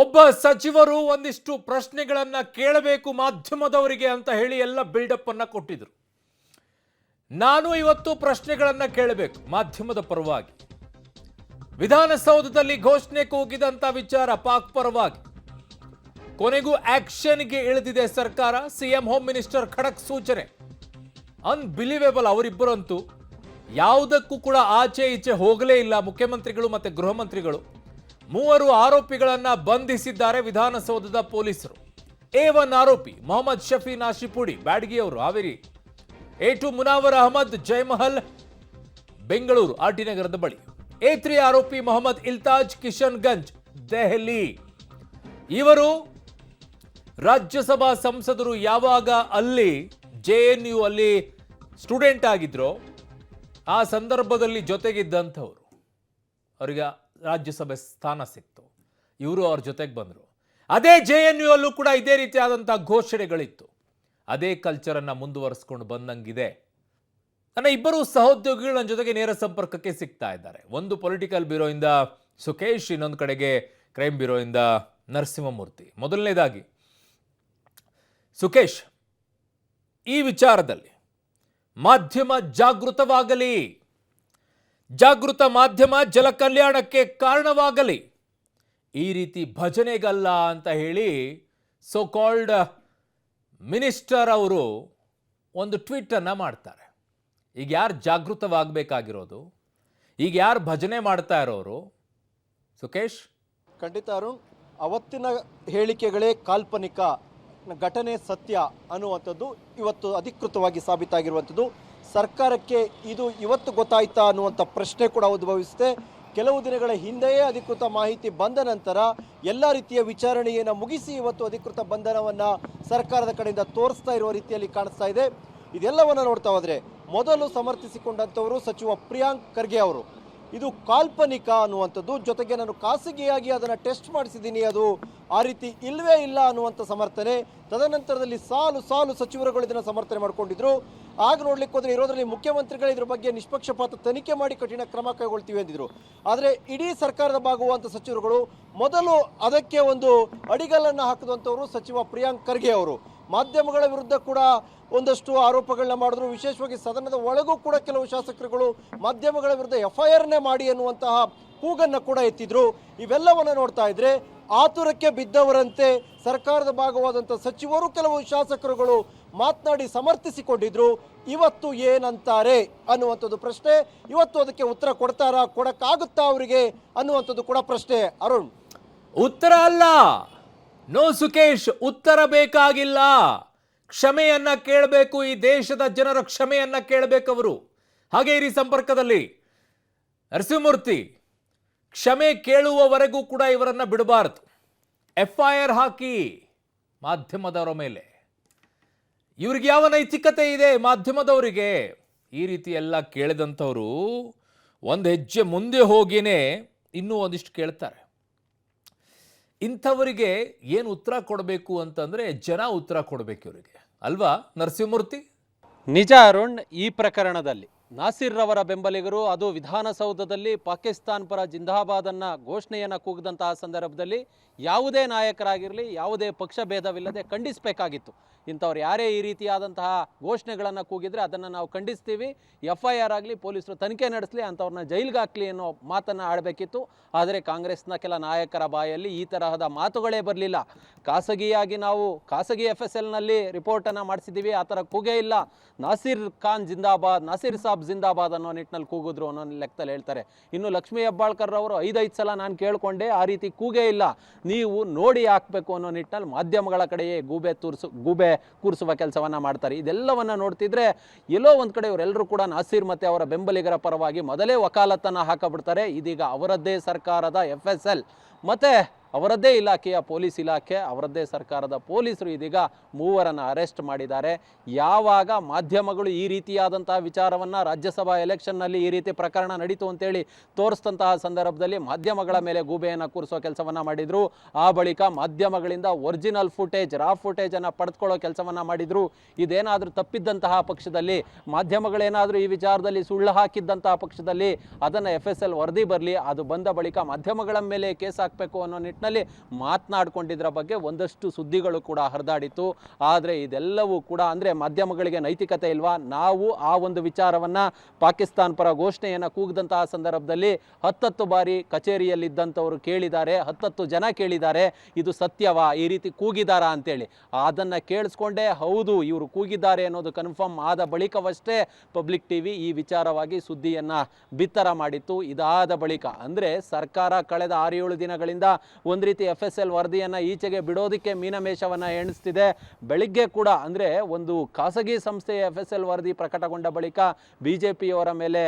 ಒಬ್ಬ ಸಚಿವರು ಒಂದಿಷ್ಟು ಪ್ರಶ್ನೆಗಳನ್ನ ಕೇಳಬೇಕು ಮಾಧ್ಯಮದವರಿಗೆ ಅಂತ ಹೇಳಿ ಎಲ್ಲ ಬಿಲ್ಡಪ್ ಅನ್ನ ಕೊಟ್ಟಿದ್ರು. ನಾನು ಇವತ್ತು ಪ್ರಶ್ನೆಗಳನ್ನ ಕೇಳಬೇಕು ಮಾಧ್ಯಮದ ಪರವಾಗಿ. ವಿಧಾನಸೌಧದಲ್ಲಿ ಘೋಷಣೆ ಕೂಗಿದಂತ ವಿಚಾರ ಪಾಕ್ ಪರವಾಗಿ. ಕೊನೆಗೂ ಆಕ್ಷನ್ಗೆ ಇಳಿದಿದೆ ಸರ್ಕಾರ. ಸಿಎಂ ಹೋಮ್ ಮಿನಿಸ್ಟರ್ ಖಡಕ್ ಸೂಚನೆ. ಅನ್ಬಿಲೀವೇಬಲ್. ಅವರಿಬ್ಬರಂತೂ ಯಾವುದಕ್ಕೂ ಕೂಡ ಆಚೆ ಈಚೆ ಹೋಗಲೇ ಇಲ್ಲ. ಮುಖ್ಯಮಂತ್ರಿಗಳು ಮತ್ತೆ ಗೃಹ ಮಂತ್ರಿಗಳು 3 ಆರೋಪಿಗಳನ್ನ ಬಂಧಿಸಿದ್ದಾರೆ ವಿಧಾನಸೌಧದ ಪೊಲೀಸರು. A1 ಆರೋಪಿ ಮೊಹಮ್ಮದ್ ಶಫಿ ನಾಶಿಪುಡಿ ಬ್ಯಾಡಗಿ ಅವರು ಹಾವೇರಿ, A2 ಮುನಾವರ್ ಅಹಮದ್ ಜಯಮಹಲ್ ಬೆಂಗಳೂರು ಆರ್ಟಿ ನಗರದ ಬಳಿ, A3 ಆರೋಪಿ ಮೊಹಮ್ಮದ್ ಇಲ್ತಾಜ್ ಕಿಶನ್ಗಂಜ್ ದೆಹಲಿ. ಇವರು ರಾಜ್ಯಸಭಾ ಸಂಸದರು ಯಾವಾಗ ಅಲ್ಲಿ JNU ಅಲ್ಲಿ ಸ್ಟೂಡೆಂಟ್ ಆಗಿದ್ರು ಆ ಸಂದರ್ಭದಲ್ಲಿ ಜೊತೆಗಿದ್ದಂಥವ್ರು. ಅವರಿಗೆ ರಾಜ್ಯಸಭೆ ಸ್ಥಾನ ಸಿಕ್ತು. ಇವರು ಅವ್ರ ಜೊತೆಗೆ ಬಂದರು. ಅದೇ JNU ಅಲ್ಲೂ ಕೂಡ ಇದೇ ರೀತಿಯಾದಂತಹ ಘೋಷಣೆಗಳಿತ್ತು. ಅದೇ ಕಲ್ಚರನ್ನ ಮುಂದುವರಿಸ್ಕೊಂಡು ಬಂದಂಗಿದೆ. ನನ್ನ ಇಬ್ಬರು ಸಹೋದ್ಯೋಗಿಗಳು ನನ್ನ ಜೊತೆಗೆ ನೇರ ಸಂಪರ್ಕಕ್ಕೆ ಸಿಗ್ತಾ ಇದ್ದಾರೆ. ಒಂದು ಪೊಲಿಟಿಕಲ್ ಬ್ಯೂರೋಯಿಂದ ಸುಕೇಶ್, ಇನ್ನೊಂದು ಕಡೆಗೆ ಕ್ರೈಮ್ ಬ್ಯೂರೋಯಿಂದ ನರಸಿಂಹಮೂರ್ತಿ. ಮೊದಲನೇದಾಗಿ ಸುಕೇಶ್, ಈ ವಿಚಾರದಲ್ಲಿ ಮಾಧ್ಯಮ ಜಾಗೃತವಾಗಲಿ, ಜಾಗೃತ ಮಾಧ್ಯಮ ಜಲ ಕಲ್ಯಾಣಕ್ಕೆ ಕಾರಣವಾಗಲಿ. ಈ ರೀತಿ ಭಜನೆಗಲ್ಲ ಅಂತ ಹೇಳಿ ಸೋ ಕಾಲ್ಡ್ ಮಿನಿಸ್ಟರ್ ಅವರು ಒಂದು ಟ್ವೀಟ್ ಅನ್ನ ಮಾಡ್ತಾರೆ. ಈಗ ಯಾರು ಜಾಗೃತವಾಗಬೇಕಾಗಿರೋದು? ಈಗ ಯಾರು ಭಜನೆ ಮಾಡ್ತಾ ಇರೋರು? ಸುಕೇಶ್, ಖಂಡಿತ ಅರುಣ್, ಅವತ್ತಿನ ಹೇಳಿಕೆಗಳೇ ಕಾಲ್ಪನಿಕ, ಘಟನೆ ಸತ್ಯ ಅನ್ನುವಂಥದ್ದು ಇವತ್ತು ಅಧಿಕೃತವಾಗಿ ಸಾಬೀತಾಗಿರುವಂಥದ್ದು. ಸರ್ಕಾರಕ್ಕೆ ಇದು ಇವತ್ತು ಗೊತ್ತಾಯ್ತಾ ಅನ್ನುವಂಥ ಪ್ರಶ್ನೆ ಕೂಡ ಉದ್ಭವಿಸುತ್ತೆ. ಕೆಲವು ದಿನಗಳ ಹಿಂದೆಯೇ ಅಧಿಕೃತ ಮಾಹಿತಿ ಬಂದ ನಂತರ ಎಲ್ಲ ರೀತಿಯ ವಿಚಾರಣೆಯನ್ನು ಮುಗಿಸಿ ಇವತ್ತು ಅಧಿಕೃತ ಬಂಧನವನ್ನು ಸರ್ಕಾರದ ಕಡೆಯಿಂದ ತೋರಿಸ್ತಾ ಇರುವ ರೀತಿಯಲ್ಲಿ ಕಾಣಿಸ್ತಾ ಇದೆ. ಇದೆಲ್ಲವನ್ನು ನೋಡ್ತಾ ಹೋದರೆ ಮೊದಲು ಸಮರ್ಥಿಸಿಕೊಂಡಂಥವರು ಸಚಿವ ಪ್ರಿಯಾಂಕ್ ಖರ್ಗೆ ಅವರು. ಇದು ಕಾಲ್ಪನಿಕ ಅನ್ನುವಂಥದ್ದು, ಜೊತೆಗೆ ನಾನು ಖಾಸಗಿಯಾಗಿ ಅದನ್ನು ಟೆಸ್ಟ್ ಮಾಡಿಸಿದ್ದೀನಿ, ಅದು ಆ ರೀತಿ ಇಲ್ಲವೇ ಇಲ್ಲ ಅನ್ನುವಂಥ ಸಮರ್ಥನೆ. ತದನಂತರದಲ್ಲಿ ಸಾಲು ಸಚಿವರುಗಳು ಇದನ್ನು ಸಮರ್ಥನೆ ಮಾಡಿಕೊಂಡಿದ್ರು. ಆಗ ನೋಡ್ಲಿಕ್ಕೆ ಹೋದರೆ ಇರೋದ್ರಲ್ಲಿ ಮುಖ್ಯಮಂತ್ರಿಗಳು ಇದ್ರ ಬಗ್ಗೆ ನಿಷ್ಪಕ್ಷಪಾತ ತನಿಖೆ ಮಾಡಿ ಕಠಿಣ ಕ್ರಮ ಕೈಗೊಳ್ತೀವಿ ಅಂದಿದ್ರು. ಆದರೆ ಇಡೀ ಸರ್ಕಾರದ ಭಾಗವಂತ ಸಚಿವರುಗಳು ಮೊದಲು ಅದಕ್ಕೆ ಒಂದು ಅಡಿಗಲ್ಲನ್ನು ಹಾಕಿದಂಥವರು ಸಚಿವ ಪ್ರಿಯಾಂಕ್ ಖರ್ಗೆ ಅವರು. ಮಾಧ್ಯಮಗಳ ವಿರುದ್ಧ ಕೂಡ ಒಂದಷ್ಟು ಆರೋಪಗಳನ್ನ ಮಾಡಿದ್ರು. ವಿಶೇಷವಾಗಿ ಸದನದ ಒಳಗೂ ಕೂಡ ಕೆಲವು ಶಾಸಕರುಗಳು ಮಾಧ್ಯಮಗಳ ವಿರುದ್ಧ FIRನೇ ಮಾಡಿ ಅನ್ನುವಂತಹ ಕೂಗನ್ನು ಕೂಡ ಎತ್ತಿದ್ರು. ಇವೆಲ್ಲವನ್ನು ನೋಡ್ತಾ ಇದ್ರೆ ಆತುರಕ್ಕೆ ಬಿದ್ದವರಂತೆ ಸರ್ಕಾರದ ಭಾಗವಾದಂಥ ಸಚಿವರು, ಕೆಲವು ಶಾಸಕರುಗಳು ಮಾತನಾಡಿ ಸಮರ್ಥಿಸಿಕೊಂಡಿದ್ರು. ಇವತ್ತು ಏನಂತಾರೆ ಅನ್ನುವಂಥದ್ದು ಪ್ರಶ್ನೆ. ಇವತ್ತು ಅದಕ್ಕೆ ಉತ್ತರ ಕೊಡ್ತಾರಾ, ಕೊಡಕ್ಕಾಗುತ್ತಾ ಅವರಿಗೆ ಅನ್ನುವಂಥದ್ದು ಕೂಡ ಪ್ರಶ್ನೆ. ಅರುಣ್, ಉತ್ತರ ಅಲ್ಲ. ನೋ ಸುಕೇಶ್, ಉತ್ತರ ಬೇಕಾಗಿಲ್ಲ. ಕ್ಷಮೆಯನ್ನ ಕೇಳಬೇಕು. ಈ ದೇಶದ ಜನರ ಕ್ಷಮೆಯನ್ನ ಕೇಳಬೇಕು ಅವರು. ಹಾಗೆ ಇರಿ ಸಂಪರ್ಕದಲ್ಲಿ ನರಸಿಂಹಮೂರ್ತಿ. ಕ್ಷಮೆ ಕೇಳುವವರೆಗೂ ಕೂಡ ಇವರನ್ನ ಬಿಡಬಾರದು. FIR ಹಾಕಿ ಮಾಧ್ಯಮದವರ ಮೇಲೆ. ಇವ್ರಿಗೆ ಯಾವ ನೈತಿಕತೆ ಇದೆ ಮಾಧ್ಯಮದವರಿಗೆ? ಈ ರೀತಿ ಎಲ್ಲ ಕೇಳಿದಂಥವ್ರು ಒಂದು ಹೆಜ್ಜೆ ಮುಂದೆ ಹೋಗಿನೇ ಇನ್ನೂ ಒಂದಿಷ್ಟು ಕೇಳ್ತಾರೆ. ಇಂಥವರಿಗೆ ಏನು ಉತ್ತರ ಕೊಡಬೇಕು ಅಂತಂದ್ರೆ ಜನ ಉತ್ತರ ಕೊಡಬೇಕು ಇವರಿಗೆ, ಅಲ್ವಾ ನರಸಿಂಹಮೂರ್ತಿ? ನಿಜ ಅರುಣ್, ಈ ಪ್ರಕರಣದಲ್ಲಿ ನಾಸಿರ್ ರವರ ಬೆಂಬಲಿಗರು ಅದು ವಿಧಾನಸೌಧದಲ್ಲಿ ಪಾಕಿಸ್ತಾನ್ ಪರ ಜಿಂದಾಬಾದನ್ನು ಘೋಷಣೆಯನ್ನು ಕೂಗಿದಂತಹ ಸಂದರ್ಭದಲ್ಲಿ ಯಾವುದೇ ನಾಯಕರಾಗಿರಲಿ, ಯಾವುದೇ ಪಕ್ಷ ಭೇದವಿಲ್ಲದೆ ಖಂಡಿಸಬೇಕಾಗಿತ್ತು. ಇಂಥವ್ರು ಯಾರೇ ಈ ರೀತಿಯಾದಂತಹ ಘೋಷಣೆಗಳನ್ನು ಕೂಗಿದ್ರೆ ಅದನ್ನು ನಾವು ಖಂಡಿಸ್ತೀವಿ, FIR ಆಗಲಿ, ಪೊಲೀಸರು ತನಿಖೆ ನಡೆಸಲಿ, ಅಂಥವ್ರನ್ನ ಜೈಲಿಗೆ ಹಾಕಲಿ ಅನ್ನೋ ಮಾತನ್ನು ಆಡಬೇಕಿತ್ತು. ಆದರೆ ಕಾಂಗ್ರೆಸ್ನ ಕೆಲ ನಾಯಕರ ಬಾಯಲ್ಲಿ ಈ ತರಹದ ಮಾತುಗಳೇ ಬರಲಿಲ್ಲ. ಖಾಸಗಿಯಾಗಿ ನಾವು ಖಾಸಗಿ FSLನಲ್ಲಿ ರಿಪೋರ್ಟನ್ನು ಮಾಡಿಸಿದ್ದೀವಿ, ಆ ಥರ ಕೂಗೇ ಇಲ್ಲ. ನಾಸಿರ್ ಖಾನ್ ಜಿಂದಾಬಾದ್, ನಾಸಿರ್ ಸಾಬ್ ಜಿಂದಾಬಾದ್ ಅನ್ನೋ ನಿಟ್ಟಿನಲ್ಲಿ ಕೂಗಿದ್ರು ಅನ್ನೋ ಲೆಕ್ಕದಲ್ಲಿ ಹೇಳ್ತಾರೆ. ಇನ್ನು ಲಕ್ಷ್ಮೀ ಹೆಬ್ಬಾಳ್ಕರ್ ಅವರು 5 ಸಲ ನಾನು ಕೇಳಿಕೊಂಡೆ, ಆ ರೀತಿ ಕೂಗೇ ಇಲ್ಲ. ನೀವು ನೋಡಿ ಹಾಕಬೇಕು ಅನ್ನೋ ನಿಟ್ಟಿನಲ್ಲಿ ಮಾಧ್ಯಮಗಳ ಕಡೆಯೇ ಗೂಬೆ ಕೂರಿಸುವ ಕೆಲಸವನ್ನು ಮಾಡ್ತಾರೆ. ಇದೆಲ್ಲವನ್ನು ನೋಡ್ತಿದ್ರೆ ಎಲ್ಲೋ ಒಂದು ಕಡೆ ಇವರೆಲ್ಲರೂ ಕೂಡ ನಾಸಿರ್ ಮತ್ತು ಅವರ ಬೆಂಬಲಿಗರ ಪರವಾಗಿ ಮೊದಲೇ ವಕಾಲತ್ತನ್ನು ಹಾಕಬಿಡ್ತಾರೆ. ಇದೀಗ ಅವರದ್ದೇ ಸರ್ಕಾರದ FSL ಮತ್ತು ಅವರದ್ದೇ ಇಲಾಖೆಯ ಪೊಲೀಸ್ ಇಲಾಖೆ, ಅವರದ್ದೇ ಸರ್ಕಾರದ ಪೊಲೀಸರು ಇದೀಗ 3 ಅರೆಸ್ಟ್ ಮಾಡಿದ್ದಾರೆ. ಯಾವಾಗ ಮಾಧ್ಯಮಗಳು ಈ ರೀತಿಯಾದಂತಹ ವಿಚಾರವನ್ನು ರಾಜ್ಯಸಭಾ ಎಲೆಕ್ಷನ್ನಲ್ಲಿ ಈ ರೀತಿ ಪ್ರಕರಣ ನಡೀತು ಅಂತೇಳಿ ತೋರಿಸಿದಂತಹ ಸಂದರ್ಭದಲ್ಲಿ ಮಾಧ್ಯಮಗಳ ಮೇಲೆ ಗೂಬೆಯನ್ನು ಕೂರಿಸೋ ಕೆಲಸವನ್ನು ಮಾಡಿದರು. ಆ ಬಳಿಕ ಮಾಧ್ಯಮಗಳಿಂದ ಒರಿಜಿನಲ್ ಫುಟೇಜ್, ರಾ ಫುಟೇಜನ್ನು ಪಡೆದುಕೊಳ್ಳೋ ಕೆಲಸವನ್ನು ಮಾಡಿದರು. ಇದೇನಾದರೂ ತಪ್ಪಿದ್ದಂತಹ ಪಕ್ಷದಲ್ಲಿ, ಮಾಧ್ಯಮಗಳೇನಾದರೂ ಈ ವಿಚಾರದಲ್ಲಿ ಸುಳ್ಳು ಹಾಕಿದ್ದಂತಹ ಪಕ್ಷದಲ್ಲಿ ಅದನ್ನು FSL ವರದಿ ಬರಲಿ, ಅದು ಬಂದ ಬಳಿಕ ಮಾಧ್ಯಮಗಳ ಮೇಲೆ ಕೇಸ್ ಹಾಕಬೇಕು ಅನ್ನೋ ನಿಟ್ಟಿನಲ್ಲಿ ನಿಟ್ಟಿನಲ್ಲಿ ಮಾತನಾಡಿಕೊಂಡಿದ್ದರ ಬಗ್ಗೆ ಒಂದಷ್ಟು ಸುದ್ದಿಗಳು ಕೂಡ ಹರಿದಾಡಿತ್ತು. ಆದರೆ ಇದೆಲ್ಲವೂ ಕೂಡ ಅಂದರೆ ಮಾಧ್ಯಮಗಳಿಗೆ ನೈತಿಕತೆ ಇಲ್ವಾ? ನಾವು ಆ ಒಂದು ವಿಚಾರವನ್ನು ಪಾಕಿಸ್ತಾನ ಪರ ಘೋಷಣೆಯನ್ನು ಕೂಗಿದಂತಹ ಸಂದರ್ಭದಲ್ಲಿ 10 ಬಾರಿ ಕಚೇರಿಯಲ್ಲಿದ್ದಂಥವರು ಕೇಳಿದ್ದಾರೆ, 10 ಜನ ಕೇಳಿದ್ದಾರೆ, ಇದು ಸತ್ಯವಾ, ಈ ರೀತಿ ಕೂಗಿದಾರಾ ಅಂತೇಳಿ. ಅದನ್ನು ಕೇಳಿಸ್ಕೊಂಡೇ ಹೌದು ಇವರು ಕೂಗಿದ್ದಾರೆ ಅನ್ನೋದು ಕನ್ಫರ್ಮ್ ಆದ ಬಳಿಕವಷ್ಟೇ ಪಬ್ಲಿಕ್ ಟಿವಿ ಈ ವಿಚಾರವಾಗಿ ಸುದ್ದಿಯನ್ನು ಬಿತ್ತರ ಮಾಡಿತ್ತು. ಇದಾದ ಬಳಿಕ ಅಂದರೆ ಸರ್ಕಾರ ಕಳೆದ 6-7 ದಿನಗಳಿಂದ ಒಂದು ರೀತಿ FSL ವರದಿಯನ್ನು ಈಚೆಗೆ ಬಿಡೋದಕ್ಕೆ ಮೀನಮೇಷವನ್ನು ಎಣಿಸ್ತಿದೆ. ಬೆಳಿಗ್ಗೆ ಕೂಡ ಅಂದರೆ ಒಂದು ಖಾಸಗಿ ಸಂಸ್ಥೆಯ FSL ವರದಿ ಪ್ರಕಟಗೊಂಡ ಬಳಿಕ BJPಯವರ ಮೇಲೆ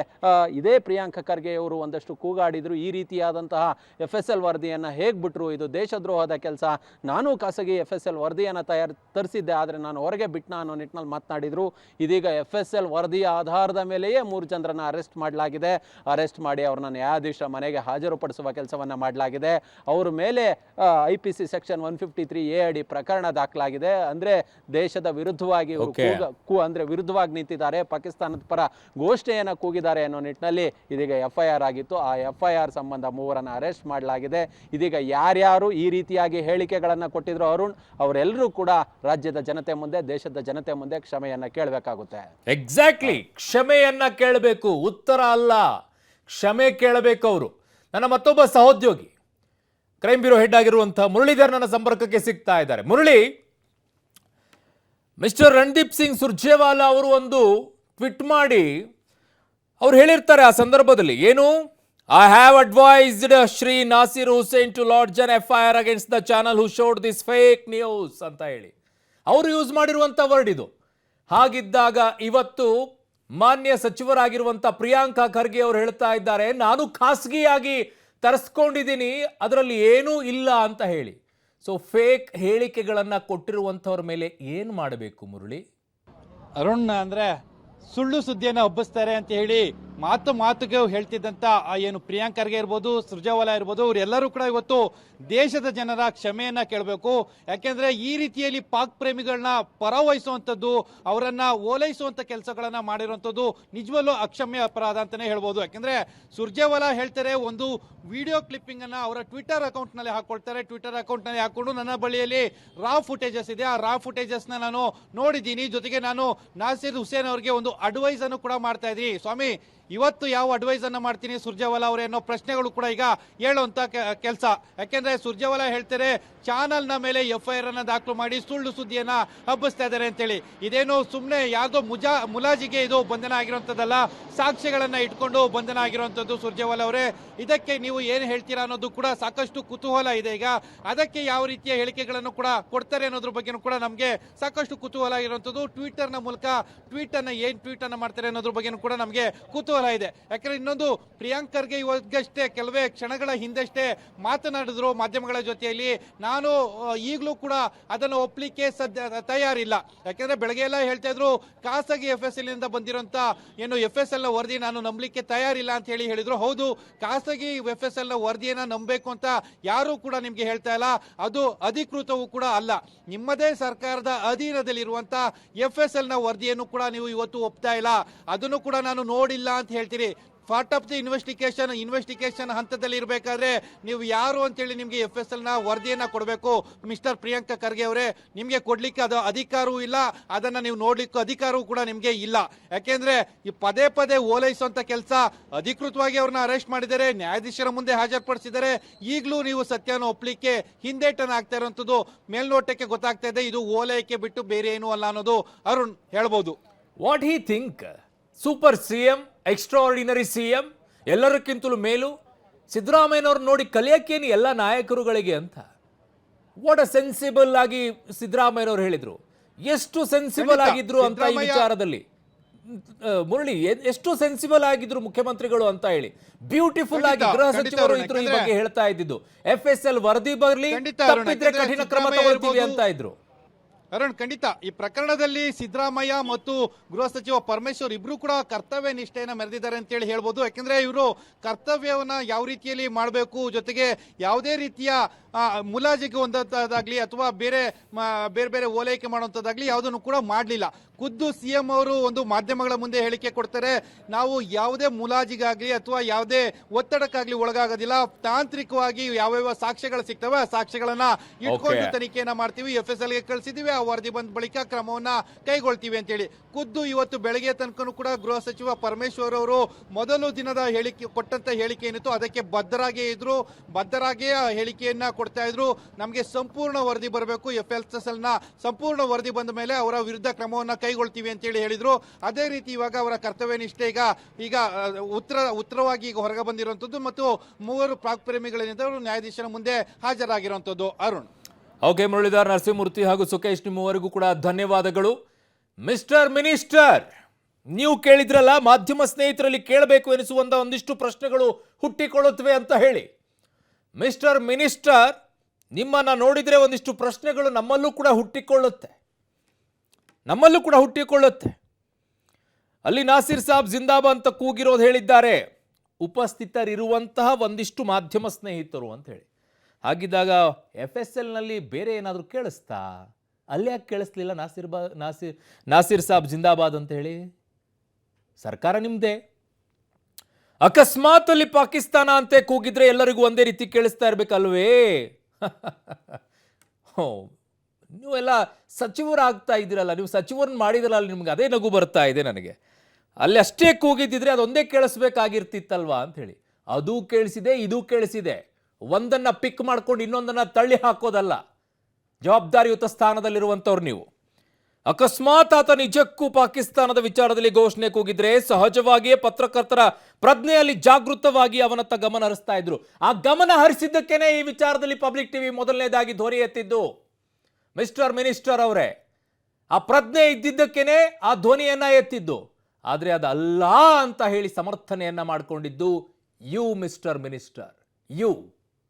ಇದೇ ಪ್ರಿಯಾಂಕ ಖರ್ಗೆ ಅವರು ಒಂದಷ್ಟು ಕೂಗಾಡಿದ್ರು. ಈ ರೀತಿಯಾದಂತಹ FSL ವರದಿಯನ್ನು ಹೇಗೆ ಬಿಟ್ಟರು, ಇದು ದೇಶದ್ರೋಹದ ಕೆಲಸ, ನಾನು ಖಾಸಗಿ FSL ವರದಿಯನ್ನು ತರಿಸಿದ್ದೆ ಆದರೆ ನಾನು ಹೊರಗೆ ಬಿಟ್ನ ಅನ್ನೋ ನಿಟ್ಟಿನಲ್ಲಿ ಮಾತನಾಡಿದರು. ಇದೀಗ FSL ವರದಿಯ ಆಧಾರದ ಮೇಲೆಯೇ 3 ಜನರನ್ನು ಅರೆಸ್ಟ್ ಮಾಡಲಾಗಿದೆ. ಅರೆಸ್ಟ್ ಮಾಡಿ ಅವ್ರನ್ನ ನ್ಯಾಯಾಧೀಶರ ಮನೆಗೆ ಹಾಜರುಪಡಿಸುವ ಕೆಲಸವನ್ನು ಮಾಡಲಾಗಿದೆ. ಅವ್ರ ಮೇಲೆ IPC ಸೆಕ್ಷನ್ 153A ಅಡಿ ಪ್ರಕರಣ ದಾಖಲಾಗಿದೆ. ಅಂದರೆ ದೇಶದ ವಿರುದ್ಧವಾಗಿ ಅಂದರೆ ವಿರುದ್ಧವಾಗಿ ನಿಂತಿದ್ದಾರೆ, ಪಾಕಿಸ್ತಾನದ ಪರ ಘೋಷಣೆಯನ್ನು ಕೂಗಿದ್ದಾರೆ ಅನ್ನೋ ನಿಟ್ಟಿನಲ್ಲಿ ಇದೀಗ FIR ಆಗಿತ್ತು. ಆ FIR ಸಂಬಂಧ 3ರನ್ನು ಅರೆಸ್ಟ್ ಮಾಡಲಾಗಿದೆ. ಇದೀಗ ಯಾರ್ಯಾರು ಈ ರೀತಿಯಾಗಿ ಹೇಳಿಕೆಗಳನ್ನು ಕೊಟ್ಟಿದ್ರು ಅರುಣ್, ಅವರೆಲ್ಲರೂ ಕೂಡ ರಾಜ್ಯದ ಜನತೆ ಮುಂದೆ, ದೇಶದ ಜನತೆ ಮುಂದೆ ಕ್ಷಮೆಯನ್ನ ಕೇಳಬೇಕಾಗುತ್ತೆ. ಎಕ್ಸಾಕ್ಟ್ಲಿ, ಕ್ಷಮೆಯನ್ನ ಕೇಳಬೇಕು, ಉತ್ತರ ಅಲ್ಲ, ಕ್ಷಮೆ ಕೇಳಬೇಕು ಅವರು. ನನ್ನ ಮತ್ತೊಬ್ಬ ಸಹೋದ್ಯೋಗಿ ಕ್ರೈಮ್ ಬ್ಯೂರೋ ಹೆಡ್ ಆಗಿರುವಂತಹ ಮುರಳೀಧರ್ ನನ್ನ ಸಂಪರ್ಕಕ್ಕೆ ಸಿಗ್ತಾ ಇದ್ದಾರೆ. ಮುರಳಿ, ಮಿಸ್ಟರ್ ರಣದೀಪ್ ಸಿಂಗ್ ಸುರ್ಜೇವಾಲಾ ಅವರು ಒಂದು ಟ್ವೀಟ್ ಮಾಡಿ ಅವ್ರು ಹೇಳಿರ್ತಾರೆ ಆ ಸಂದರ್ಭದಲ್ಲಿ ಏನು, I have advised Shri Nasir Hussain to lodge an FIR against the channel who showed this fake news ಅಂತ ಹೇಳಿ ಅವರು ಯೂಸ್ ಮಾಡಿರುವಂಥ ವರ್ಡ್ ಇದು. ಹಾಗಿದ್ದಾಗ ಇವತ್ತು ಮಾನ್ಯ ಸಚಿವರಾಗಿರುವಂಥ ಪ್ರಿಯಾಂಕ ಖರ್ಗೆ ಅವರು ಹೇಳ್ತಾ ಇದ್ದಾರೆ ನಾನು ಖಾಸಗಿಯಾಗಿ ತರಿಸ್ಕೊಂಡಿದ್ದೀನಿ, ಅದರಲ್ಲಿ ಏನೂ ಇಲ್ಲ ಅಂತ ಹೇಳಿ. ಸೊ ಫೇಕ್ ಹೇಳಿಕೆಗಳನ್ನು ಕೊಟ್ಟಿರುವಂಥವ್ರ ಮೇಲೆ ಏನು ಮಾಡಬೇಕು ಮುರಳಿ? ಅರುಣ್, ಅಂದರೆ ಸುಳ್ಳು ಸುದ್ದಿಯನ್ನು ಹಬ್ಬಿಸ್ತಾರೆ ಅಂತ ಹೇಳಿ ಮಾತುಗೆ ಹೇಳ್ತಿದ್ದಂಥ ಏನು ಪ್ರಿಯಾಂಕ ಖರ್ಗೆ ಇರ್ಬೋದು, ಸುರ್ಜೇವಾಲಾ ಇರ್ಬೋದು, ಅವರೆಲ್ಲರೂ ಕೂಡ ಇವತ್ತು ದೇಶದ ಜನರ ಕ್ಷಮೆಯನ್ನ ಕೇಳಬೇಕು. ಯಾಕೆಂದ್ರೆ ಈ ರೀತಿಯಲ್ಲಿ ಪಾಕ್ ಪ್ರೇಮಿಗಳನ್ನ ಪರವಹಿಸುವಂಥದ್ದು, ಅವರನ್ನ ಓಲೈಸುವಂಥ ಕೆಲಸಗಳನ್ನ ಮಾಡಿರುವಂಥದ್ದು ನಿಜವಲ್ಲೂ ಅಕ್ಷಮ್ಯ ಅಪರಾಧ ಅಂತಾನೆ ಹೇಳ್ಬೋದು. ಯಾಕೆಂದ್ರೆ ಸುರ್ಜೇವಾಲಾ ಹೇಳ್ತಾರೆ, ಒಂದು ವಿಡಿಯೋ ಕ್ಲಿಪ್ಪಿಂಗ್ ಅನ್ನ ಅವರ ಟ್ವಿಟರ್ ಅಕೌಂಟ್ ನಲ್ಲಿ ಹಾಕೊಳ್ತಾರೆ. ಟ್ವಿಟರ್ ಅಕೌಂಟ್ ನಲ್ಲಿ ಹಾಕೊಂಡು ನನ್ನ ಬಳಿಯಲ್ಲಿ ರಾ ಫುಟೇಜಸ್ ಇದೆ, ಆ ರಾ ಫುಟೇಜಸ್ ನಾನು ನೋಡಿದ್ದೀನಿ, ಜೊತೆಗೆ ನಾನು ನಾಸಿರ್ ಹುಸೇನ್ ಅವರಿಗೆ ಒಂದು ಅಡ್ವೈಸ್ ಅನ್ನು ಕೂಡ ಮಾಡ್ತಾ ಇದ್ದೀನಿ. ಸ್ವಾಮಿ, ಇವತ್ತು ಯಾವ ಅಡ್ವೈಸ್ ಅನ್ನ ಮಾಡ್ತೀನಿ ಸುರ್ಜೇವಾಲಾ ಅವರೇ ಅನ್ನೋ ಪ್ರಶ್ನೆಗಳು ಕೂಡ ಈಗ ಹೇಳುವಂತ ಕೆಲಸ. ಯಾಕೆಂದ್ರೆ ಸುರ್ಜೇವಾಲಾ ಹೇಳ್ತಾರೆ ಚಾನಲ್ ನ ಮೇಲೆ FIR ಅನ್ನ ದಾಖಲು ಮಾಡಿ ಸುಳ್ಳು ಸುದ್ದಿಯನ್ನ ಹಬ್ಬಿಸ್ತಾ ಇದ್ದಾರೆ ಅಂತೇಳಿ. ಇದೇನು ಸುಮ್ಮನೆ ಯಾವ್ದೋ ಮುಲಾಜಿಗೆ ಇದು ಬಂಧನ ಆಗಿರುವಂತದ್ದಲ್ಲ, ಸಾಕ್ಷ್ಯಗಳನ್ನ ಇಟ್ಕೊಂಡು ಬಂಧನ ಆಗಿರುವಂತದ್ದು ಸುರ್ಜೇವಾಲಾ ಅವರೇ. ಇದಕ್ಕೆ ನೀವು ಏನ್ ಹೇಳ್ತೀರಾ ಅನ್ನೋದು ಕೂಡ ಸಾಕಷ್ಟು ಕುತೂಹಲ ಇದೆ. ಈಗ ಅದಕ್ಕೆ ಯಾವ ರೀತಿಯ ಹೇಳಿಕೆಗಳನ್ನು ಕೂಡ ಕೊಡ್ತಾರೆ ಅನ್ನೋದ್ರ ಬಗ್ಗೆ ಕೂಡ ನಮಗೆ ಸಾಕಷ್ಟು ಕುತೂಹಲ ಇರುವಂತದ್ದು. ಟ್ವಿಟರ್ ನ ಮೂಲಕ ಟ್ವೀಟ್ ಅನ್ನ ಮಾಡ್ತಾರೆ ಅನ್ನೋದ್ರ ಬಗ್ಗೆ ಕೂಡ ನಮಗೆ ಕುತೂಹಲ ಇದೆ. ಯಾಕಂದ್ರೆ ಇನ್ನೊಂದು ಪ್ರಿಯಾಂಕ್ ಖರ್ಗೆ ಇವಾಗಷ್ಟೇ ಕೆಲವೇ ಕ್ಷಣಗಳ ಹಿಂದಷ್ಟೇ ಮಾತನಾಡಿದ್ರು ಮಾಧ್ಯಮಗಳ ಜೊತೆಯಲ್ಲಿ, ನಾನು ಈಗಲೂ ಕೂಡ ಅದನ್ನು ಒಪ್ಪಲಿಕ್ಕೆ ತಯಾರಿಲ್ಲ. ಯಾಕಂದ್ರೆ ಬೆಳಗ್ಗೆ ಎಲ್ಲ ಹೇಳ್ತಾ ಇದ್ರು ಖಾಸಗಿ FSL ಇಂದ ಬಂದಿರುವಂತ ಏನು FSL ನ ವರದಿ ನಾನು ನಂಬಲಿಕ್ಕೆ ತಯಾರಿಲ್ಲ ಅಂತ ಹೇಳಿದ್ರು. ಹೌದು, ಖಾಸಗಿ FSL ನ ವರದಿಯನ್ನ ನಂಬಬೇಕು ಅಂತ ಯಾರು ಕೂಡ ನಿಮ್ಗೆ ಹೇಳ್ತಾ ಇಲ್ಲ, ಅದು ಅಧಿಕೃತವೂ ಕೂಡ ಅಲ್ಲ. ನಿಮ್ಮದೇ ಸರ್ಕಾರದ ಅಧೀನದಲ್ಲಿರುವಂತ FSL ನ ವರದಿಯನ್ನು ಕೂಡ ನೀವು ಇವತ್ತು ಒಪ್ತಾ ಇಲ್ಲ, ಅದನ್ನು ಕೂಡ ನಾನು ನೋಡಿಲ್ಲ ಅಂತ ಹೇಳ್ತೀರಿ. ಪಾರ್ಟ್ ಆಫ್ ದಿ ಇನ್ವೆಸ್ಟಿಗೇಷನ್ ಹಂತದಲ್ಲಿ ಇರಬೇಕಾದ್ರೆ ನೀವು ಯಾರು ಅಂತೇಳಿ ನಿಮಗೆ FSL ನ ವರದಿಯನ್ನ ಕೊಡಬೇಕು. ಮಿಸ್ಟರ್ ಪ್ರಿಯಾಂಕ ಖರ್ಗೆ ಅವರೇ, ನಿಮಗೆ ಕೊಡ್ಲಿಕ್ಕೆ ಅದು ಅಧಿಕಾರವೂ ಇಲ್ಲ, ಅದನ್ನ ನೀವು ನೋಡ್ಲಿಕ್ಕೆ ಅಧಿಕಾರವೂ ಕೂಡ ನಿಮಗೆ ಇಲ್ಲ. ಯಾಕೆಂದ್ರೆ ಈ ಪದೇ ಓಲೈಸುವಂತ ಕೆಲಸ, ಅಧಿಕೃತವಾಗಿ ಅವ್ರನ್ನ ಅರೆಸ್ಟ್ ಮಾಡಿದ್ದಾರೆ, ನ್ಯಾಯಾಧೀಶರ ಮುಂದೆ ಹಾಜರುಪಡಿಸಿದ್ದಾರೆ. ಈಗಲೂ ನೀವು ಸತ್ಯನ ಒಪ್ಪಲಿಕ್ಕೆ ಹಿಂದೇಟನ ಆಗ್ತಾ ಇರುವಂತದ್ದು ಮೇಲ್ನೋಟಕ್ಕೆ ಗೊತ್ತಾಗ್ತಾ ಇದೆ. ಇದು ಓಲೈಕೆ ಬಿಟ್ಟು ಬೇರೆ ಏನೂ ಅಲ್ಲ ಅನ್ನೋದು ಅರುಣ್ ಹೇಳ್ಬೋದು. What he think? Super CM, extraordinary CM, ಎಲ್ಲರಕ್ಕಿಂತಲೂ ಮೇಲೂ ಸಿದ್ದರಾಮಯ್ಯನವ್ರು ನೋಡಿ ಕಲಿಯಕ್ಕೇನು ಎಲ್ಲ ನಾಯಕರುಗಳಿಗೆ ಅಂತ. ವಾಟ್ ಅ ಸೆನ್ಸಿಬಲ್ ಆಗಿ ಸಿದ್ದರಾಮಯ್ಯನವ್ರು ಹೇಳಿದ್ರು. ಎಷ್ಟು ಸೆನ್ಸಿಬಲ್ ಆಗಿದ್ರು ಅಂತ ಈ ವಿಚಾರದಲ್ಲಿ ಮುರಳಿ, ಎಷ್ಟು ಸೆನ್ಸಿಬಲ್ ಆಗಿದ್ರು ಮುಖ್ಯಮಂತ್ರಿಗಳು ಅಂತ ಹೇಳಿ ಬ್ಯೂಟಿಫುಲ್ ಆಗಿ ಗೃಹ ಸಚಿವರು ಇದ್ರು ಈ ಬಗ್ಗೆ ಹೇಳ್ತಾ ಇದ್ದಿದ್ದು. FSL ವರದಿ ಬರಲಿ, ತಪ್ಪಿದ್ರೆ ಕಠಿಣ ಕ್ರಮ ತಗೊಳ್ತೀವಿ ಅಂತ ಇದ್ರು. ಅರುಣ್, ಖಂಡಿತ ಈ ಪ್ರಕರಣದಲ್ಲಿ ಸಿದ್ದರಾಮಯ್ಯ ಮತ್ತು ಗೃಹ ಸಚಿವ ಪರಮೇಶ್ವರ್ ಇಬ್ರು ಕೂಡ ಕರ್ತವ್ಯ ನಿಷ್ಠೆಯನ್ನ ಮೆರೆದಿದ್ದಾರೆ ಅಂತೇಳಿ ಹೇಳ್ಬೋದು. ಯಾಕೆಂದ್ರೆ ಇವರು ಕರ್ತವ್ಯವನ್ನ ಯಾವ ರೀತಿಯಲ್ಲಿ ಮಾಡಬೇಕು, ಜೊತೆಗೆ ಯಾವುದೇ ರೀತಿಯ ಮುಲಾಜಿಗೆ ಹೊಂದಂಥದ್ದಾಗಲಿ ಅಥವಾ ಬೇರೆ ಬೇರೆ ಓಲೈಕೆ ಮಾಡುವಂಥದ್ದಾಗಲಿ ಯಾವುದನ್ನು ಕೂಡ ಮಾಡಲಿಲ್ಲ. ಖುದ್ದು CM ಅವರು ಒಂದು ಮಾಧ್ಯಮಗಳ ಮುಂದೆ ಹೇಳಿಕೆ ಕೊಡ್ತಾರೆ, ನಾವು ಯಾವುದೇ ಮುಲಾಜಿಗಾಗಲಿ ಅಥವಾ ಯಾವುದೇ ಒತ್ತಡಕ್ಕಾಗಲಿ ಒಳಗಾಗೋದಿಲ್ಲ, ತಾಂತ್ರಿಕವಾಗಿ ಯಾವ್ಯಾವ ಸಾಕ್ಷ್ಯಗಳು ಸಿಗ್ತವೆ ಆ ಸಾಕ್ಷ್ಯಗಳನ್ನ ಇಟ್ಕೊಂಡು ತನಿಖೆಯನ್ನ ಮಾಡ್ತೀವಿ, FSLಗೆ ಕಳಿಸಿದೀವಿ, ಆ ವರದಿ ಬಂದ ಬಳಿಕ ಕ್ರಮವನ್ನ ಕೈಗೊಳ್ತೀವಿ ಅಂತೇಳಿ ಖುದ್ದು ಇವತ್ತು ಬೆಳಗ್ಗೆ ತನಕನೂ ಕೂಡ ಗೃಹ ಸಚಿವ ಪರಮೇಶ್ವರ್ ಅವರು ಮೊದಲು ದಿನದ ಹೇಳಿಕೆ ಕೊಟ್ಟಂತ ಹೇಳಿಕೆ ಏನಿತ್ತು ಅದಕ್ಕೆ ಬದ್ಧರಾಗಿಯೇ ಹೇಳಿಕೆಯನ್ನ ಕೊಡ್ತಾ ಇದ್ರು. ನಮಗೆ ಸಂಪೂರ್ಣ ವರದಿ ಬರಬೇಕು, FSL ನ ಸಂಪೂರ್ಣ ವರದಿ ಬಂದ ಮೇಲೆ ಅವರ ವಿರುದ್ಧ ಕ್ರಮವನ್ನ ಕೈಗೊಳ್ತೀವಿ ಅಂತೇಳಿ ಹೇಳಿದ್ರು. ಅದೇ ರೀತಿ ಇವಾಗ ಅವರ ಕರ್ತವ್ಯ ನಿಷ್ಠೆ ಈಗ ಉತ್ತರವಾಗಿ ಈಗ ಹೊರಗೆ ಬಂದಿರುವಂತದ್ದು ಮತ್ತು ಮೂವರು ಪ್ರಾಕ್ ಪ್ರೇಮಿಗಳೇನಿದ್ದವರು ನ್ಯಾಯಾಧೀಶರ ಮುಂದೆ ಹಾಜರಾಗಿರುವಂತದ್ದು. ಅರುಣ್. ಓಕೆ, ಮುರಳೀಧರ್ ನರಸಿಂಹಮೂರ್ತಿ ಹಾಗೂ ಸುಖೇಶ್ ನಿಮ್ಮವರೆಗೂ ಕೂಡ ಧನ್ಯವಾದಗಳು. ಮಿಸ್ಟರ್ ಮಿನಿಸ್ಟರ್, ನೀವು ಕೇಳಿದ್ರಲ್ಲ ಮಾಧ್ಯಮ ಸ್ನೇಹಿತರಲ್ಲಿ ಕೇಳಬೇಕು ಎನಿಸುವಂತ ಒಂದಿಷ್ಟು ಪ್ರಶ್ನೆಗಳು ಹುಟ್ಟಿಕೊಳ್ಳುತ್ತವೆ ಅಂತ ಹೇಳಿ. ಮಿಸ್ಟರ್ ಮಿನಿಸ್ಟರ್, ನಿಮ್ಮನ್ನ ನೋಡಿದ್ರೆ ಒಂದಿಷ್ಟು ಪ್ರಶ್ನೆಗಳು ನಮ್ಮಲ್ಲೂ ಕೂಡ ಹುಟ್ಟಿಕೊಳ್ಳುತ್ತೆ. ಅಲ್ಲಿ ನಾಸಿರ್ ಸಾಬ್ ಜಿಂದಾಬಾದ್ ಅಂತ ಕೂಗಿರೋದು ಹೇಳಿದ್ದಾರೆ ಉಪಸ್ಥಿತರಿರುವಂತಹ ಒಂದಿಷ್ಟು ಮಾಧ್ಯಮ ಸ್ನೇಹಿತರು ಅಂತ ಹೇಳಿ. ಹಾಗಿದ್ದಾಗ FSLನಲ್ಲಿ ಬೇರೆ ಏನಾದರೂ ಕೇಳಿಸ್ತಾ? ಅಲ್ಲಿ ಯಾಕೆ ಕೇಳಿಸ್ಲಿಲ್ಲ ನಾಸಿರ್ ಸಾಬ್ ಜಿಂದಾಬಾದ್ ಅಂತ ಹೇಳಿ? ಸರ್ಕಾರ ನಿಮ್ಮದೇ. ಅಕಸ್ಮಾತ್ ಅಲ್ಲಿ ಪಾಕಿಸ್ತಾನ ಅಂತ ಕೂಗಿದ್ರೆ ಎಲ್ಲರಿಗೂ ಒಂದೇ ರೀತಿ ಕೇಳಿಸ್ತಾ ಇರ್ಬೇಕಲ್ವೇ? ನೀವೆಲ್ಲ ಸಚಿವರಾಗ್ತಾ ಇದ್ದೀರಲ್ಲ, ನೀವು ಸಚಿವರನ್ನ ಮಾಡಿದ್ರಲ್ಲ, ನಿಮ್ಗೆ ಅದೇ ನಗು ಬರ್ತಾ ಇದೆ ನನಗೆ. ಅಲ್ಲಿ ಅಷ್ಟೇ ಕೂಗಿದ್ದಿದ್ರೆ ಅದೊಂದೇ ಕೇಳಿಸ್ಬೇಕಾಗಿರ್ತಿತ್ತಲ್ವಾ ಅಂತ ಹೇಳಿ. ಅದು ಕೇಳಿಸಿದೆ, ಇದು ಕೇಳಿಸಿದೆ. ಒಂದನ್ನ ಪಿಕ್ ಮಾಡ್ಕೊಂಡು ಇನ್ನೊಂದನ್ನ ತಳ್ಳಿ ಹಾಕೋದಲ್ಲ. ಜವಾಬ್ದಾರಿಯುತ ಸ್ಥಾನದಲ್ಲಿರುವಂಥವ್ರು ನೀವು. ಅಕಸ್ಮಾತ್ ಆತ ನಿಜಕ್ಕೂ ಪಾಕಿಸ್ತಾನದ ವಿಚಾರದಲ್ಲಿ ಘೋಷಣೆ ಕೂಗಿದ್ರೆ ಸಹಜವಾಗಿಯೇ ಪತ್ರಕರ್ತರ ಪ್ರಜ್ಞೆಯಲ್ಲಿ ಜಾಗೃತವಾಗಿ ಅವನತ್ತ ಗಮನ ಹರಿಸ್ತಾ ಇದ್ರು. ಆ ಗಮನ ಹರಿಸಿದ್ದಕ್ಕೇನೆ ಈ ವಿಚಾರದಲ್ಲಿ ಪಬ್ಲಿಕ್ ಟಿವಿ ಮೊದಲನೇದಾಗಿ ಧ್ವನಿ ಎತ್ತಿದ್ದು. ಮಿಸ್ಟರ್ ಮಿನಿಸ್ಟರ್ ಅವರೇ, ಆ ಪ್ರಜ್ಞೆ ಇದ್ದಿದ್ದಕ್ಕೇನೆ ಆ ಧ್ವನಿಯನ್ನ ಎತ್ತಿದ್ದು. ಆದರೆ ಅದಲ್ಲ ಅಂತ ಹೇಳಿ ಸಮರ್ಥನೆಯನ್ನ ಮಾಡಿಕೊಂಡಿದ್ದು ಯು ಮಿಸ್ಟರ್ ಮಿನಿಸ್ಟರ್, ಯು.